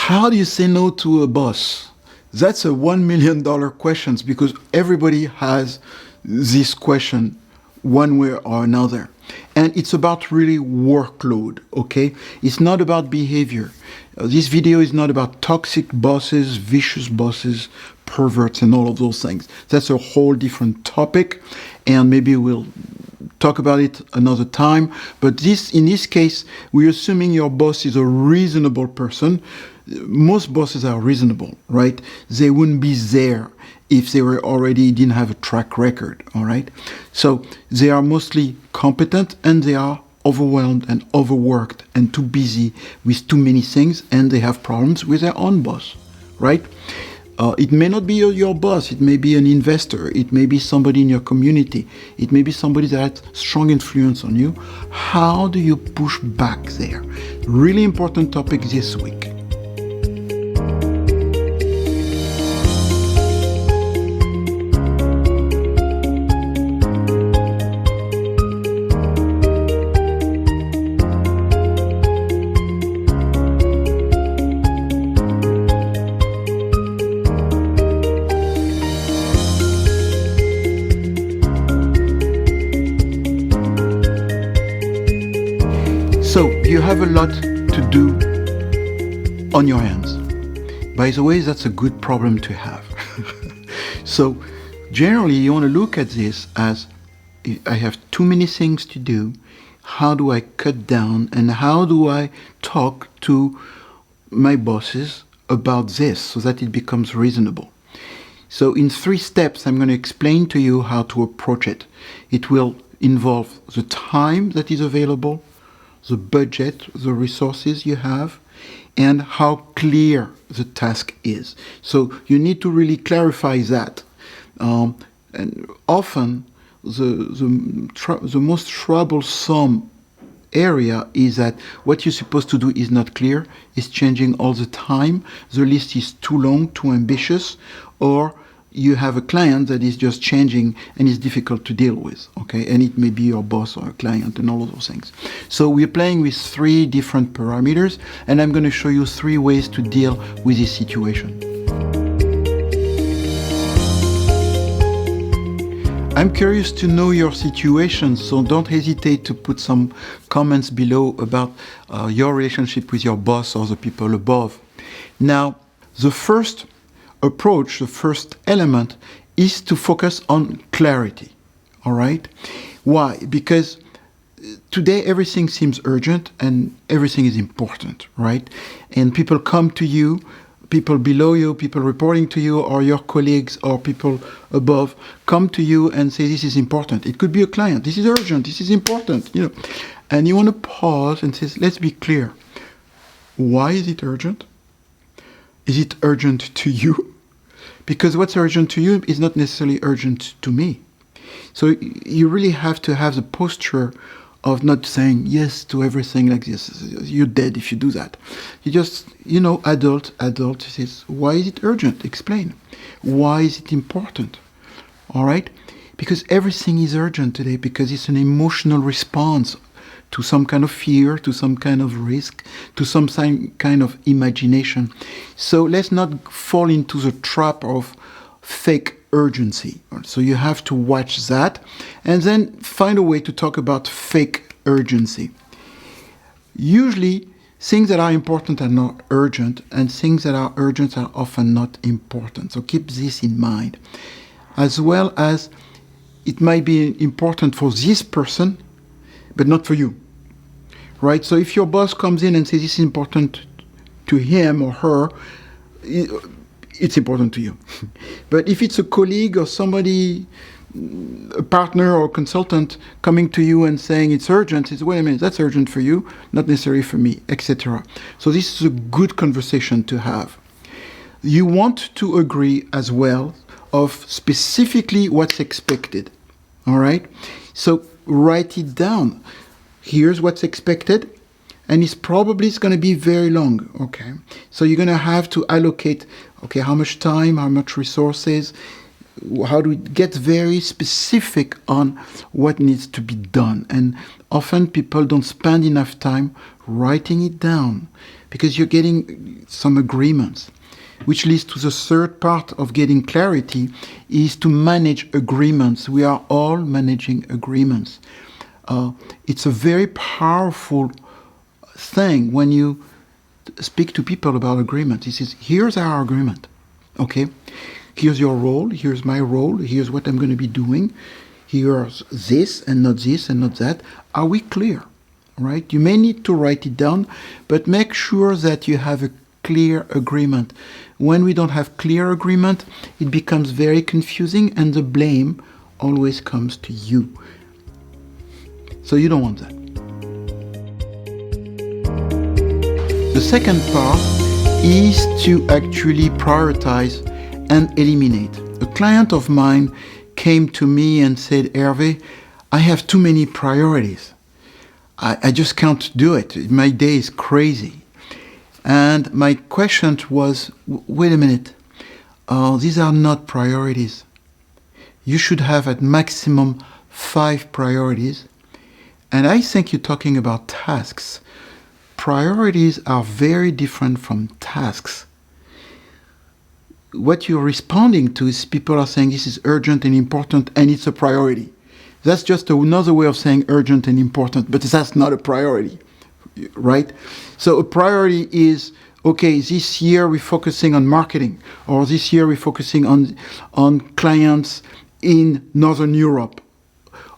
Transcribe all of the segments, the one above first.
How do you say no to a boss? That's a $1 million question because everybody has this question one way or another. And it's about really workload, okay? It's not about behavior. This video is not about toxic bosses, vicious bosses, perverts, and all of those things. That's a whole different topic, and maybe we'll talk about it another time. But in this case, we're assuming your boss is a reasonable person. Most bosses are reasonable, right? They wouldn't be there if they didn't have a track record, all right? So they are mostly competent, and they are overwhelmed and overworked and too busy with too many things, and they have problems with their own boss, right? It may not be your boss. It may be an investor. It may be somebody in your community. It may be somebody that has strong influence on you. How do you push back there? Really important topic this week. So you have a lot to do on your hands. By the way, that's a good problem to have. So generally you want to look at this as, I have too many things to do. How do I cut down, and how do I talk to my bosses about this so that it becomes reasonable? So in 3 steps, I'm going to explain to you how to approach it. It will involve the time that is available, the budget, the resources you have, and how clear the task is. So you need to really clarify that. And often the most troublesome area is that what you're supposed to do is not clear, it's changing all the time, the list is too long, too ambitious, or you have a client that is just changing and is difficult to deal with, okay? And it may be your boss or a client and all of those things. So we're playing with 3 different parameters, and I'm going to show you 3 ways to deal with this situation. I'm curious to know your situation, so don't hesitate to put some comments below about your relationship with your boss or the people above. Now, the first approach, the first element, is to focus on clarity, all right? Why? Because today everything seems urgent and everything is important, right? And people come to you, people below you, people reporting to you, or your colleagues or people above come to you and say, this is important. It could be a client. This is urgent. This is important, you know. And you want to pause and say, let's be clear. Why is it urgent? Is it urgent to you? Because what's urgent to you is not necessarily urgent to me. So you really have to have the posture of not saying yes to everything like this. You're dead if you do that. You just, adult says, why is it urgent? Explain. Why is it important? All right? Because everything is urgent today, because it's an emotional response to some kind of fear, to some kind of risk, to some kind of imagination. So let's not fall into the trap of fake urgency. So you have to watch that and then find a way to talk about fake urgency. Usually, things that are important are not urgent, and things that are urgent are often not important. So keep this in mind. As well as it might be important for this person, but not for you, right? So if your boss comes in and says this is important to him or her, it's important to you. But if it's a colleague or somebody, a partner or consultant coming to you and saying it's urgent, it's, wait a minute, that's urgent for you, not necessarily for me, etc. So this is a good conversation to have. You want to agree as well of specifically what's expected, all right? So write it down. Here's what's expected, and it's going to be very long, okay? So you're going to have to allocate, okay, how much time, how much resources, how do we get very specific on what needs to be done. And often people don't spend enough time writing it down because you're getting some agreements, which leads to the third part of getting clarity, is to manage agreements. We are all managing agreements. It's a very powerful thing when you speak to people about agreement. He says, here's our agreement, okay? Here's your role, here's my role, here's what I'm going to be doing, here's this and not that. Are we clear, right? You may need to write it down, but make sure that you have a clear agreement. When we don't have clear agreement, it becomes very confusing and the blame always comes to you. So you don't want that. The second part is to actually prioritize and eliminate. A client of mine came to me and said, Hervé, I have too many priorities. I just can't do it. My day is crazy. And my question was, wait a minute, these are not priorities. You should have at maximum 5 priorities. And I think you're talking about tasks. Priorities are very different from tasks. What you're responding to is people are saying this is urgent and important and it's a priority. That's just another way of saying urgent and important, but that's not a priority, right? So a priority is, okay, this year we're focusing on marketing, or this year we're focusing on clients in Northern Europe,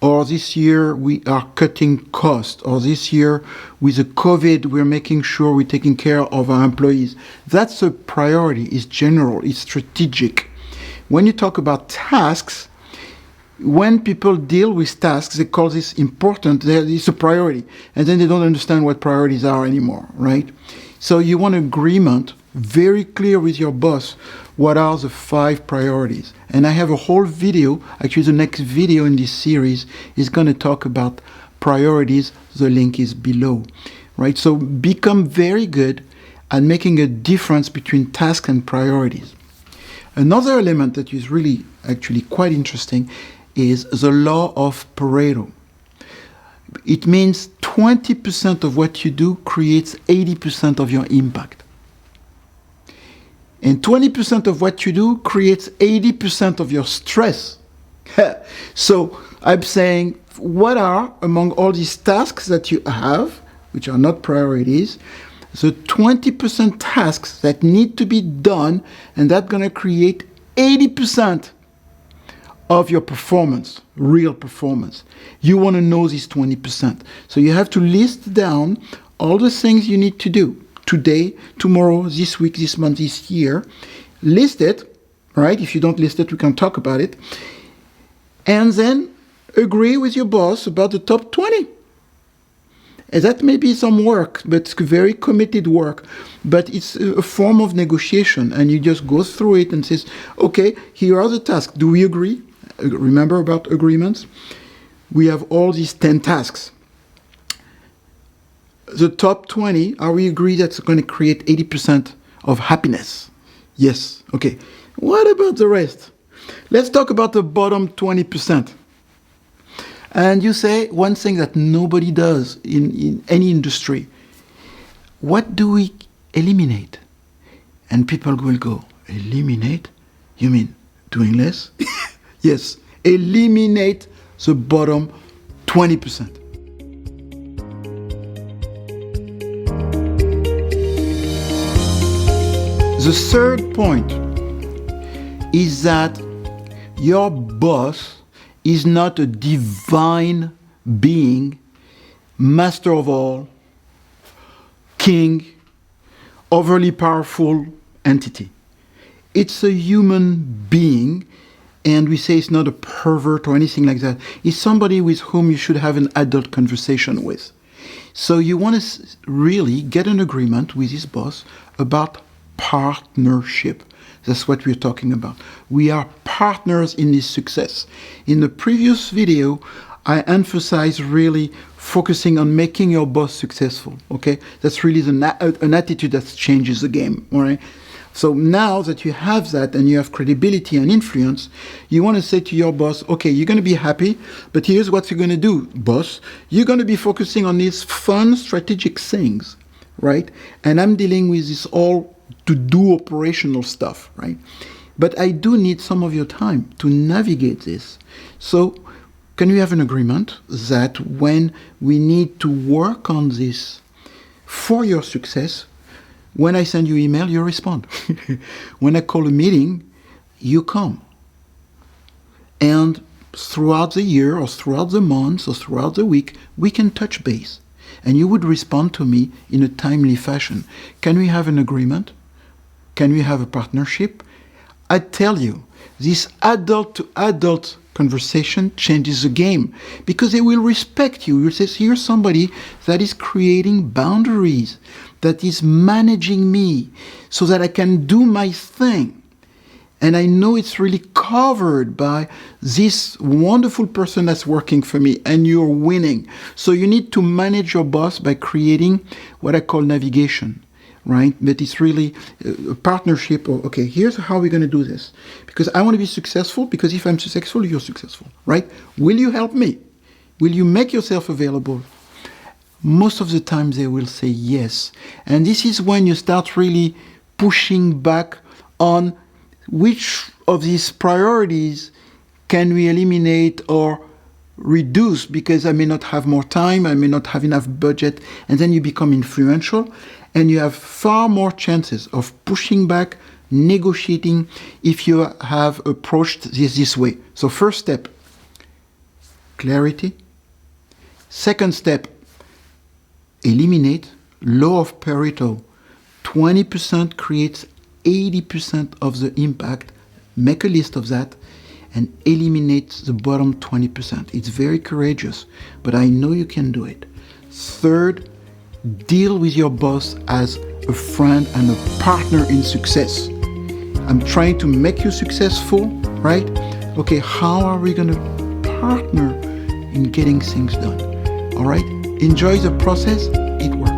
or this year we are cutting costs, or this year with the COVID we're making sure we're taking care of our employees. That's a priority. It's general, it's strategic. When you talk about tasks, when people deal with tasks, they call this important, it's a priority, and then they don't understand what priorities are anymore, right? So you want agreement, very clear with your boss, what are the 5 priorities. And I have a whole video, actually the next video in this series is going to talk about priorities. The link is below, right? So become very good at making a difference between tasks and priorities. Another element that is really actually quite interesting is the law of Pareto. It means 20% of what you do creates 80% of your impact. And 20% of what you do creates 80% of your stress. So I'm saying, what are, among all these tasks that you have, which are not priorities, the 20% tasks that need to be done, and that's going to create 80% of your performance, real performance. You want to know this 20%. So you have to list down all the things you need to do today, tomorrow, this week, this month, this year. List it, right? If you don't list it, we can talk about it. And then agree with your boss about the top 20. And that may be some work, but it's very committed work. But it's a form of negotiation, and you just go through it and says, okay, here are the tasks. Do we agree? Remember about agreements? We have all these 10 tasks. The top 20, are we agreed that's going to create 80% of happiness? Yes. Okay. What about the rest? Let's talk about the bottom 20%. And you say one thing that nobody does in any industry. What do we eliminate? And people will go, eliminate? You mean doing less? Yes. Eliminate the bottom 20%. The third point is that your boss is not a divine being, master of all, king, overly powerful entity. It's a human being, and we say it's not a pervert or anything like that. It's somebody with whom you should have an adult conversation with. So you want to really get an agreement with his boss about partnership. That's what we're talking about. We are partners in this success. In the previous video, I emphasized really focusing on making your boss successful, okay? That's really an attitude that changes the game, all right? So now that you have that and you have credibility and influence, you want to say to your boss, okay, you're going to be happy, but here's what you're going to do, boss. You're going to be focusing on these fun, strategic things. right? And I'm dealing with this all to do operational stuff, right? But I do need some of your time to navigate this. So can we have an agreement that when we need to work on this for your success, when I send you email, you respond. When I call a meeting, you come. And throughout the year or throughout the month or throughout the week, we can touch base. And you would respond to me in a timely fashion. Can we have an agreement? Can we have a partnership? I tell you, this adult-to-adult conversation changes the game because they will respect you. You say, here's somebody that is creating boundaries, that is managing me so that I can do my thing. And I know it's really covered by this wonderful person that's working for me, and you're winning. So you need to manage your boss by creating what I call navigation, right? But it's really a partnership of, okay, here's how we're going to do this. Because I want to be successful, because if I'm successful, you're successful, right? Will you help me? Will you make yourself available? Most of the time they will say yes. And this is when you start really pushing back on which of these priorities can we eliminate or reduce, because I may not have more time, I may not have enough budget, and then you become influential and you have far more chances of pushing back, negotiating if you have approached this way. So first step, clarity. Second step, eliminate. Law of Pareto. 20% creates 80% of the impact. Make a list of that and eliminate the bottom 20%. It's very courageous, but I know you can do it. Third, deal with your boss as a friend and a partner in success. I'm trying to make you successful, right? Okay, how are we going to partner in getting things done? All right? Enjoy the process. It works.